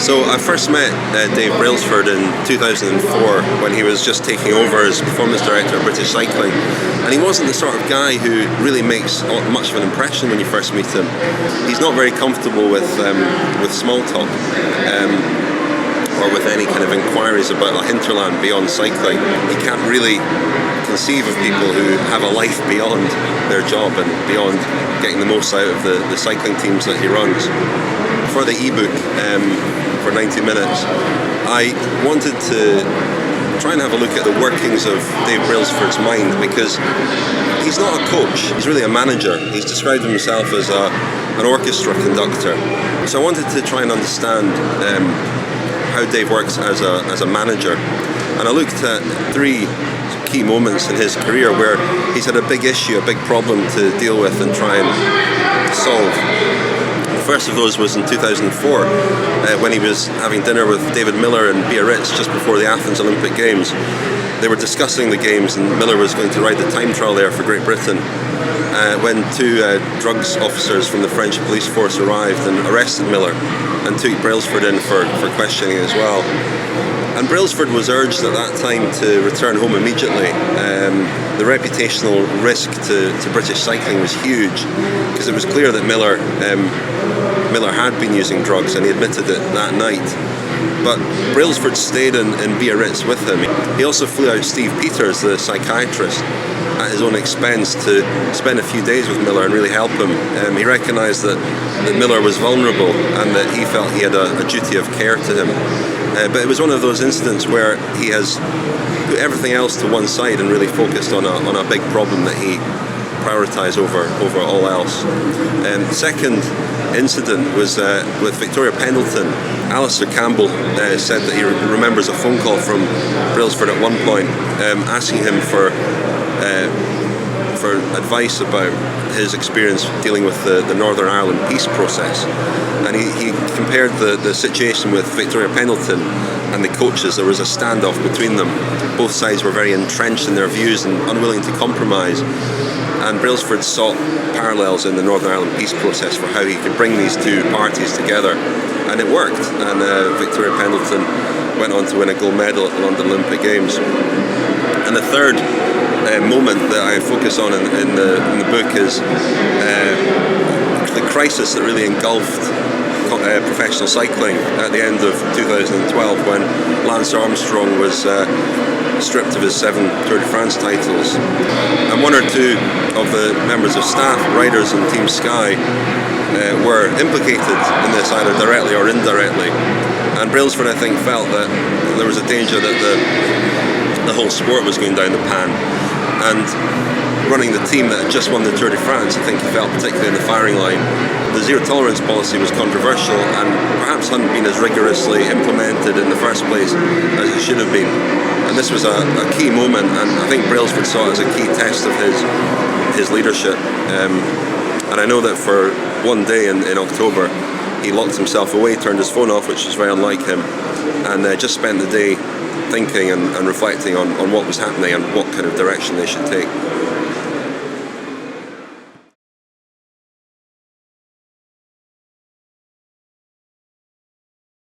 So I first met Dave Brailsford in 2004 when he was just taking over as performance director of British Cycling, and he wasn't the sort of guy who really makes much of an impression when you first meet him. He's not very comfortable with small talk or with any kind of inquiries about a hinterland beyond cycling. He can't really conceive of people who have a life beyond their job and beyond getting the most out of the cycling teams that he runs. For the ebook for 90 minutes, I wanted to try and have a look at the workings of Dave Brailsford's mind, because he's not a coach, he's really a manager. He's described himself as an orchestra conductor. So I wanted to try and understand how Dave works as a manager. And I looked at three key moments in his career where he's had a big issue, a big problem to deal with and try and solve. The first of those was in 2004 when he was having dinner with David Miller and Biarritz just before the Athens Olympic Games. They were discussing the games and Miller was going to ride the time trial there for Great Britain when two drugs officers from the French police force arrived and arrested Miller and took Brailsford in for questioning as well. And Brailsford was urged at that time to return home immediately. The reputational risk to British cycling was huge, because it was clear that Miller had been using drugs, and he admitted it that night. But Brailsford stayed in Biarritz with him. He also flew out Steve Peters, the psychiatrist, at his own expense to spend a few days with Miller and really help him. He recognised that Miller was vulnerable and that he felt he had a duty of care to him. But it was one of those incidents where he has put everything else to one side and really focused on a big problem that he prioritised over all else. The second incident was with Victoria Pendleton. Alistair Campbell said that he remembers a phone call from Brailsford at one point asking him for advice about his experience dealing with the Northern Ireland peace process. And he compared the situation with Victoria Pendleton and the coaches. There was a standoff between them. Both sides were very entrenched in their views and unwilling to compromise. And Brailsford sought parallels in the Northern Ireland peace process for how he could bring these two parties together. And it worked. And Victoria Pendleton went on to win a gold medal at the London Olympic Games. And the third moment that I focus on in the book is the crisis that really engulfed professional cycling at the end of 2012, when Lance Armstrong was stripped of his 7 Tour de France titles. And one or two of the members of staff, riders and Team Sky, were implicated in this either directly or indirectly. And Brailsford, I think, felt that there was a danger that the whole sport was going down the pan. And running the team that had just won the Tour de France, I think he felt particularly in the firing line. The zero tolerance policy was controversial and perhaps hadn't been as rigorously implemented in the first place as it should have been. And this was a key moment, and I think Brailsford saw it as a key test of his leadership. And I know that for one day in October, he locked himself away, turned his phone off, which is very unlike him, and just spent the day thinking and reflecting on what was happening and what kind of direction they should take.